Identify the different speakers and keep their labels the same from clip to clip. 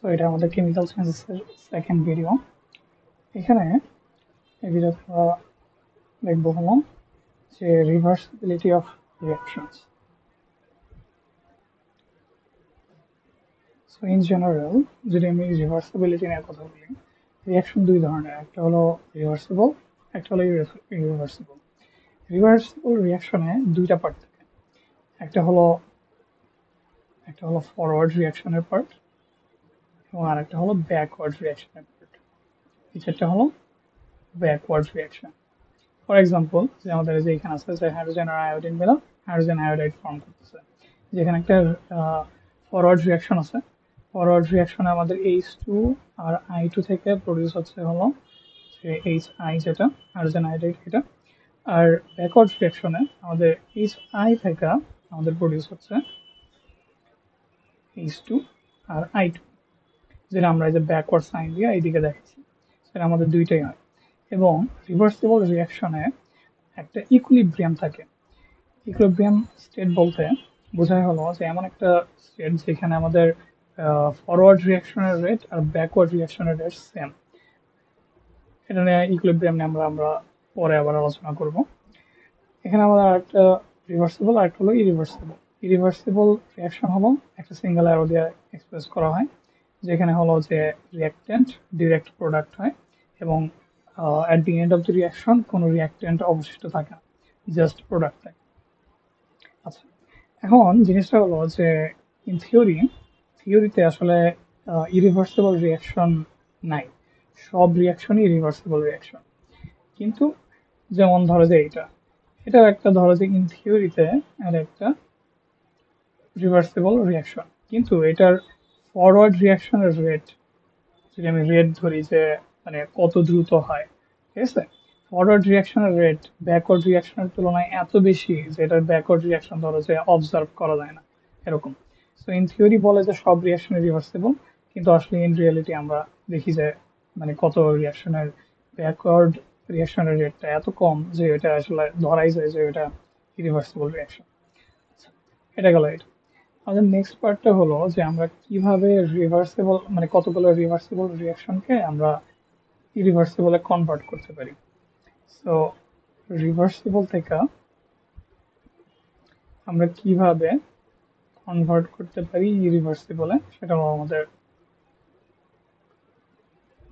Speaker 1: So এটা আমাদের chemical সেন্সেসের second video. এখানে এই ভিডিওতে আমরা দেখবো হলো যে reversibility of reactions. So in general যদি আমি রিভার্সিবিলিটি নিয়ে কথা বলি, রিঅ্যাকশন দুই ধরনের, একটা হলো রিভার্সিবল, একটা হলো ইরিভার্সিবল। রিভার্সিবল রিঅ্যাকশনে দুইটা পার্ট থাকে, একটা হলো ফরওয়ার্ড রিঅ্যাকশনের পার্ট এবং আরেকটা হলো ব্যাকওয়ার্ড রিঅ্যাকশনের পার্ট। একটা হলো ব্যাকওয়ার্ড রিঅ্যাকশন। ফর এক্সাম্পল, যে আমাদের যে এখানে আছে যে হাইড্রোজেন আর আয়োডিন মিলে হাইড্রোজেন আয়োডাইড ফর্ম করতেছে, যেখানে একটা ফরওয়ার্ড রিঅ্যাকশন আছে। ফরওয়ার্ড রিঅ্যাকশনে আমাদের H2 আর I2 থেকে প্রডিউস হচ্ছে হলো যে HI, যেটা হাইড্রোজেন আয়োডাইড এটা। আর ব্যাকওয়ার্ড রিঅ্যাকশনে আমাদের HI থেকে আমাদের প্রডিউস হচ্ছে H2 আর I2, যেটা আমরা এই যে ব্যাকওয়ার্ড সাইন দিয়ে এইদিকে দেখাচ্ছি, সেটা আমাদের দুইটাই হয়। এবং রিভার্সিবল রিঅ্যাকশনে একটা ইকুইলিব্রিয়াম থাকে। ইকুইলিব্রিয়াম স্টেট বলতে বোঝায় হলো যে এমন একটা স্টেট যেখানে আমাদের ফরওয়ার্ড রিঅ্যাকশনের রেট আর ব্যাকওয়ার্ড রিঅ্যাকশনের রেট সেম। এটা নিয়ে ইকুইলিব্রিয়াম নিয়ে আমরা পরে আবার আলোচনা করব। এখানে আমাদের আরেকটা রিভার্সিবল আর একটা হলো ইরিভার্সিবল। ইরিভার্সিবল রিঅ্যাকশন হলো একটা সিঙ্গেল অ্যারো দিয়ে এক্সপ্রেস করা হয়, যেখানে হলো যে রিঅ্যাক্টেন্ট ডিরেক্ট প্রোডাক্ট হয় এবং at the end of the reaction কোনো রিঅ্যাক্টেন্ট অবশিষ্ট থাকে না, জাস্ট প্রোডাক্ট থাকে। আচ্ছা, এখন জিনিসটা হলো যে ইন থিওরিতে আসলে ইরিভার্সিবল রিঅ্যাকশন নাই, সব রিঅ্যাকশনই রিভার্সিবল রিঅ্যাকশন। কিন্তু যেমন ধরো যে এটাও একটা, ধরো যে ইন থিওরিতে এর একটা রিভার্সিবল রিঅ্যাকশন, কিন্তু এটার ফরওয়ার্ড রিঅ্যাকশনের রেট, যদি আমি রেট ধরি যে মানে কত দ্রুত হয়, ঠিক আছে, ফরওয়ার্ড রিঅ্যাকশনের রেট ব্যাকওয়ার্ড রিঅ্যাকশনের তুলনায় এত বেশি যে এটার ব্যাকওয়ার্ড রিঅ্যাকশন ধরো যে অবজার্ভ করা যায় না এরকম। সো ইন থিওরি বলে যে সব রিঅ্যাকশন রিভার্সিবল, কিন্তু আসলে ইন রিয়েলিটি আমরা দেখি যে মানে কত রিঅ্যাকশনের ব্যাকওয়ার্ড রিঅ্যাকশনের রেটটা এত কম যে এটা আসলে ধরাই যায় যে এটা ইরিভার্সিবল রিঅ্যাকশন। এটা গেল এটা। আমাদের নেক্সট পার্টটা হলো যে আমরা কিভাবে রিভার্সিবল মানে কতগুলো রিভার্সিবল রিঅ্যাকশনকে আমরা ইরিভার্সিবলে কনভার্ট করতে পারি। সো রিভার্সিবল থেকে আমরা কিভাবে কনভার্ট করতে পারি ইরিভার্সিবলে, সেটা হলো আমাদের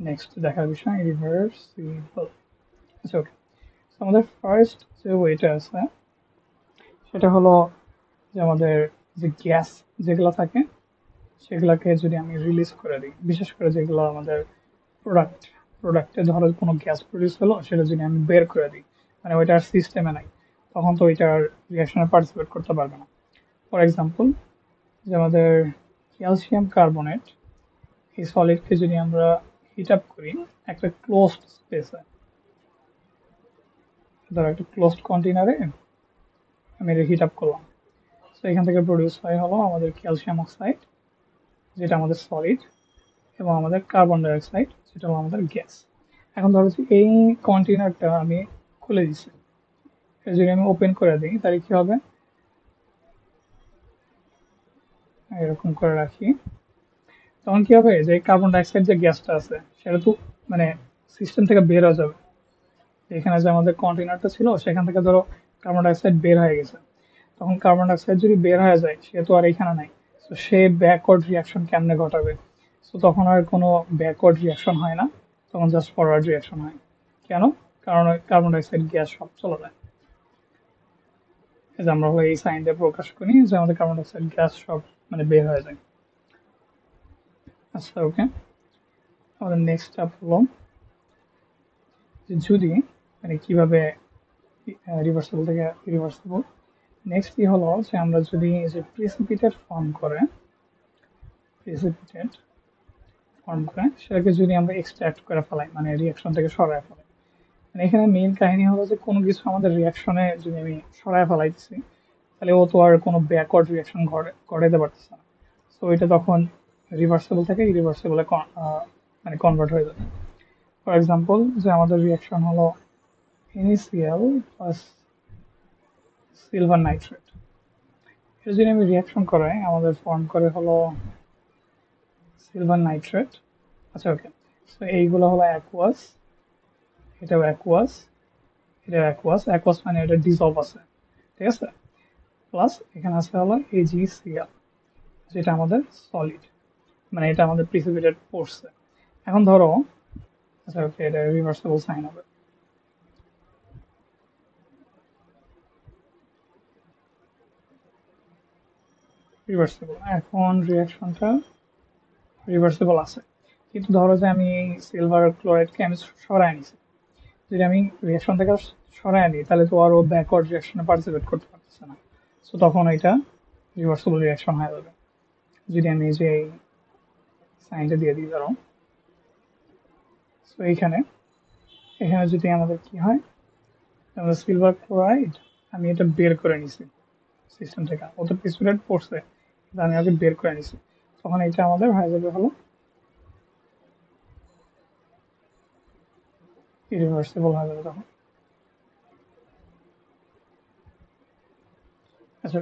Speaker 1: নেক্সট দেখার বিষয়, রিভার্সিবল। আচ্ছা, ওকে। আমাদের ফার্স্ট যে ওয়েটা আছে সেটা হলো যে আমাদের যে গ্যাস যেগুলো থাকে সেগুলোকে যদি আমি রিলিজ করে দিই, বিশেষ করে যেগুলো আমাদের প্রোডাক্টে ধরো কোনো গ্যাস প্রডিউস হলো, সেটা যদি আমি বের করে দিই, মানে ওইটার সিস্টেমে নাই, তখন তো ওইটার রিয়াকশনে পার্টিসিপেট করতে পারবে না। ফর এক্সাম্পল, যে আমাদের ক্যালসিয়াম কার্বনেট, এই সলিডকে যদি আমরা হিট আপ করি একটা ক্লোজড স্পেসে, ধরো একটা ক্লোজড কন্টেনারে আমি এটা হিট আপ করলাম, তো এখান থেকে প্রডিউস হয় হলো আমাদের ক্যালসিয়াম অক্সাইড, যেটা আমাদের সলিড, এবং আমাদের কার্বন ডাই অক্সাইড, যেটা হলো আমাদের গ্যাস। এখন ধরো যে এই কন্টেনারটা আমি খুলে দিচ্ছি, যদি আমি ওপেন করে দিই তাহলে কি হবে, এরকম করে রাখি, তখন কি হবে যে কার্বন ডাই অক্সাইড যে গ্যাসটা আছে সেটা তো মানে সিস্টেম থেকে বের হয়ে যাবে। এখানে যে আমাদের কন্টেনারটা ছিল সেখান থেকে ধরো কার্বন ডাই অক্সাইড বের হয়ে গেছে, তখন কার্বন ডাই অক্সাইড যদি বের হয়ে যায় সে তো আর এখানে নাই, তো সে ব্যাকওয়ার্ড রিয়াকশন কেমনে ঘটাবে, তো তখন আর কোনো ব্যাকওয়ার্ড রিয়াকশন হয় না, তখন জাস্ট ফরওয়ার্ড রিয়াকশন হয়। কেন? কারণ ওই কার্বন ডাই অক্সাইড গ্যাস সব চলে যায়। এই যে আমরা হলো এই সাইন দিয়ে প্রকাশ করি যে আমাদের কার্বন ডাই অক্সাইড গ্যাস সব মানে বের হয়ে যায়। আচ্ছা, ওকে। আমাদের নেক্সট স্টেপ হলো যে যদি মানে কিভাবে রিভার্সিবল থেকে রিভার্সিবল। নেক্সট কি হলো যে আমরা যদি এই যে প্রিসিপিটেট ফর্ম করে সেটাকে যদি আমরা এক্সট্রাক্ট করে ফেলাই, মানে রিয়াকশন থেকে সরায় ফেলাই, মানে এখানে মেইন কাহিনী হলো যে কোনো কিছু আমাদের রিয়াকশনে যদি আমি সরায় ফেলাইছি তাহলে ও তো আর কোনো ব্যাকওয়ার্ড রিয়াকশন ঘটাইতে পারতেছে না, তো এটা তখন রিভার্সিবল থেকে ইরিভার্সিবলে মানে কনভার্ট হয়ে যাবে। ফর এক্সাম্পল, যে আমাদের রিয়াকশন হলো NaCl প্লাস সিলভার নাইট্রেট, এটা যদি আমি রিয়াকশন করাই আমাদের ফর্ম করে হলো সিলভার নাইট্রেট। আচ্ছা ওকে, সো এইগুলো হলো অ্যাকুয়াস, এটাও অ্যাকুয়াস, এটাও অ্যাকুয়াস। অ্যাকুয়াস মানে এটা ডিজলভ আছে, ঠিক আছে। প্লাস এখানে আছে হলো AgCl, যেটা আমাদের সলিড, মানে এটা আমাদের প্রিসিপিটেট পড়ছে। এখন ধরো, আচ্ছা ওকে, এটা রিভার্সিবল সাইন হবে। রিভার্সিবল, এখন রিয়াকশনটা রিভার্সিবল আছে। কিন্তু ধরো যে আমি সিলভার ক্লোরাইডকে আমি সরাই নিছি, যদি আমি রিয়াকশন থেকে সরাই নিই তাহলে তো আরো ব্যাকওয়ার্ড রিয়াকশনে পার্টিসিপেট করতে পারতেছে না। সো তখন এটা রিভার্সিবল রিয়াকশন হয়ে যাবে। যদি আমি যে সাইনটা দিয়ে দিই ধরো, সো এইখানে এখানে যদি আমাদের কি হয়, আমাদের সিলভার ক্লোরাইড, আমি এটা বের করে নিছি সিস্টেম থেকে, ও তো প্রিসিপিটেট পড়ছে কিন্তু আমি আগে বের করে নিছি, তখন এটা আমাদের হয়ে যাবে হলো ইরিভার্সিবল হয়ে যাবে তখন। আচ্ছা,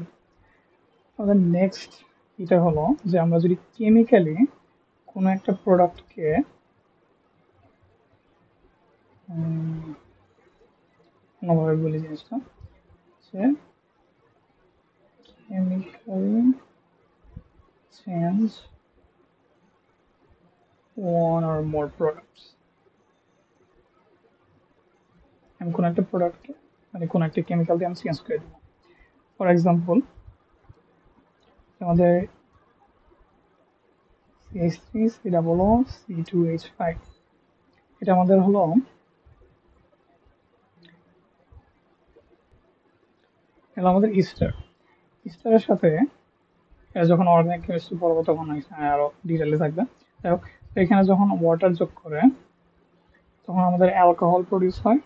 Speaker 1: আমাদের নেক্সট এটা হলো যে আমরা যদি কেমিক্যালি কোনো একটা প্রোডাক্টকে অন্যভাবে বলি জিনিসটা, যে chemically change one or more products, আমি কোনো একটা প্রোডাক্টকে মানে কোনো একটা কেমিক্যাল দিয়ে আমি চেঞ্জ করে দেবো। ফর এক্সাম্পল, আমাদের CH3COO C2H5, এটা আমাদের হলো, এটা আমাদের ইস্টার। ইস্টারের সাথে এটা যখন অর্গানিক কেমিস্ট্রি পড়বো তখন এখানে আরো ডিটেলে থাকবে। যাই হোক, তো এখানে যখন ওয়াটার যোগ করে তখন আমাদের অ্যালকোহল প্রডিউস হয়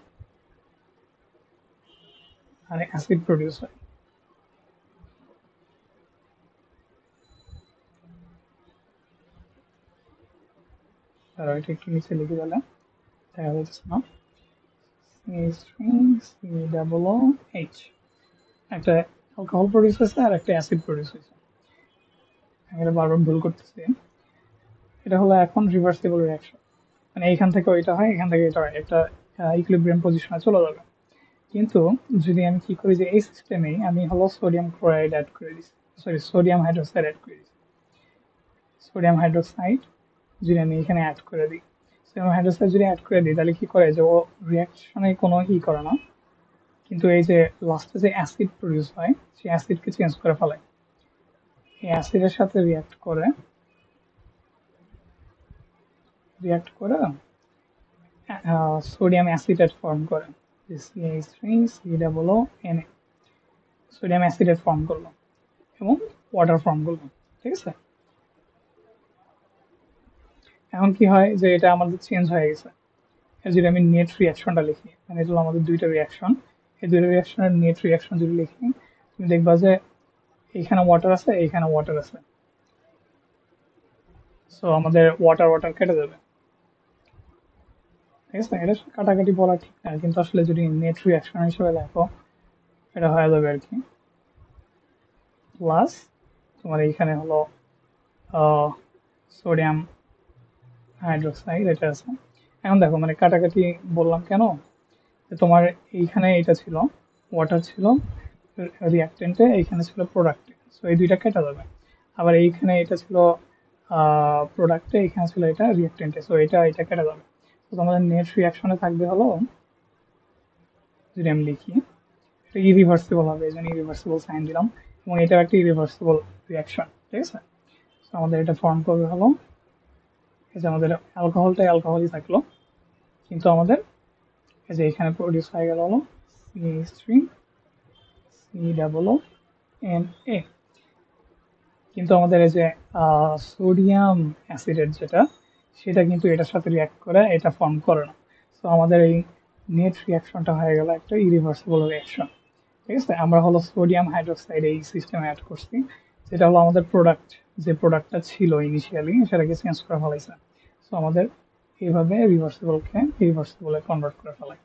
Speaker 1: আর অ্যাসিড প্রডিউস হয়। তারা এটা একটু নিচে লিখে দিলে দেখা যাচ্ছে না, CH3COOH, একটা অ্যালকোহল প্রডিউস হয়েছে আর একটা অ্যাসিড প্রডিউস হয়েছে। আমি এটা বারবার ভুল করতেছি। এটা হলো এখন রিভার্সিবল রিয়াকশন, মানে এইখান থেকে ওইটা হয়, এখান থেকে এটা হয়, একটা ইকুইলিব্রিয়াম পজিশনে চলে যাবে। কিন্তু যদি আমি কি করি যে এই সিস্টেমেই আমি হলো সোডিয়াম ক্লোরাইড অ্যাড করে দিচ্ছি, সরি সোডিয়াম হাইড্রোক্সাইড অ্যাড করে দিচ্ছি। সোডিয়াম হাইড্রোক্সাইড যদি আমি এখানে অ্যাড করে দিই, সোডিয়াম হাইড্রোক্সাইড যদি অ্যাড করে দিই তাহলে কি করে যে ও রিয়াকশনে কোনো করে না, কিন্তু এই যে লাস্টে যে অ্যাসিড প্রডিউস হয় সেই অ্যাসিডকে চেঞ্জ করে ফেলায়, এই অ্যাসিডের সাথে রিয়াক্ট করে সোডিয়াম অ্যাসিটেট ফর্ম করে, CH3COONA, সোডিয়াম অ্যাসিটেট ফর্ম করলো এবং ওয়াটার ফর্ম করলো, ঠিক আছে। এখন কি হয় যে এটা আমাদের চেঞ্জ হয়ে গেছে। যদি আমি নেট রিয়াকশনটা লিখি, মানে এটা হলো আমাদের দুইটা রিয়াকশন, এই দুইটা রিয়াকশনের নেট রিয়াকশন যদি লিখি, তুমি দেখবা যে এইখানে ওয়াটার আছে, এইখানে ওয়াটার আছে, সো আমাদের ওয়াটার ওয়াটার কেটে যাবে, ঠিক আছে। এটা কাটাকাটি বলা ঠিক না, কিন্তু আসলে যদি নেট রিয়াকশন হিসেবে দেখো এটা হয়ে যাবে আর কি। প্লাস তোমার এইখানে হলো সোডিয়াম হাইড্রোক্সাইড এটা আছে। এখন দেখো মানে কাটাকাটি বললাম কেন, যে তোমার এইখানে এটা ছিল ওয়াটার ছিল রিয়াক্টেন্টে, এইখানে ছিল প্রোডাক্টে, সো এই দুইটা কেটে যাবে। আবার এইখানে এটা ছিল প্রোডাক্টে, এইখানে ছিল এটা রিয়াক্টেন্টে, সো এটা এটা কেটে যাবে। তো তোমাদের নেট রিয়াকশনে থাকবে হলো, যদি আমি লিখি এটা ইরিভার্সিবল হবে, এই জন্য ইরিভার্সিবল সাইন দিলাম, এবং এটাও একটা ইরিভার্সিবল রিয়াকশন, ঠিক আছে। তো আমাদের এটা ফর্ম করবে হলো, এই যে আমাদের অ্যালকোহলটা অ্যালকোহলই থাকলো, কিন্তু আমাদের এই যে এখানে প্রডিউস হয়ে গেল হলো CH3COONA, কিন্তু আমাদের এই যে সোডিয়াম অ্যাসিডের যেটা, সেটা কিন্তু এটার সাথে রিয়াক্ট করে এটা ফর্ম করে না। তো আমাদের এই নেট রিয়াকশনটা হয়ে গেল একটা ইরিভার্সিবল রিয়াকশন, ঠিক আছে। আমরা হলো সোডিয়াম হাইড্রোক্সাইড এই সিস্টেমে অ্যাড করছি, যেটা হলো আমাদের প্রোডাক্ট, যে প্রোডাক্টটা ছিল ইনিশিয়ালি সেটাকে চেঞ্জ করে ফেলাইছে। সো আমাদের এইভাবে রিভার্সিবলকে ইরিভার্সিবলে কনভার্ট করে ফেলায়।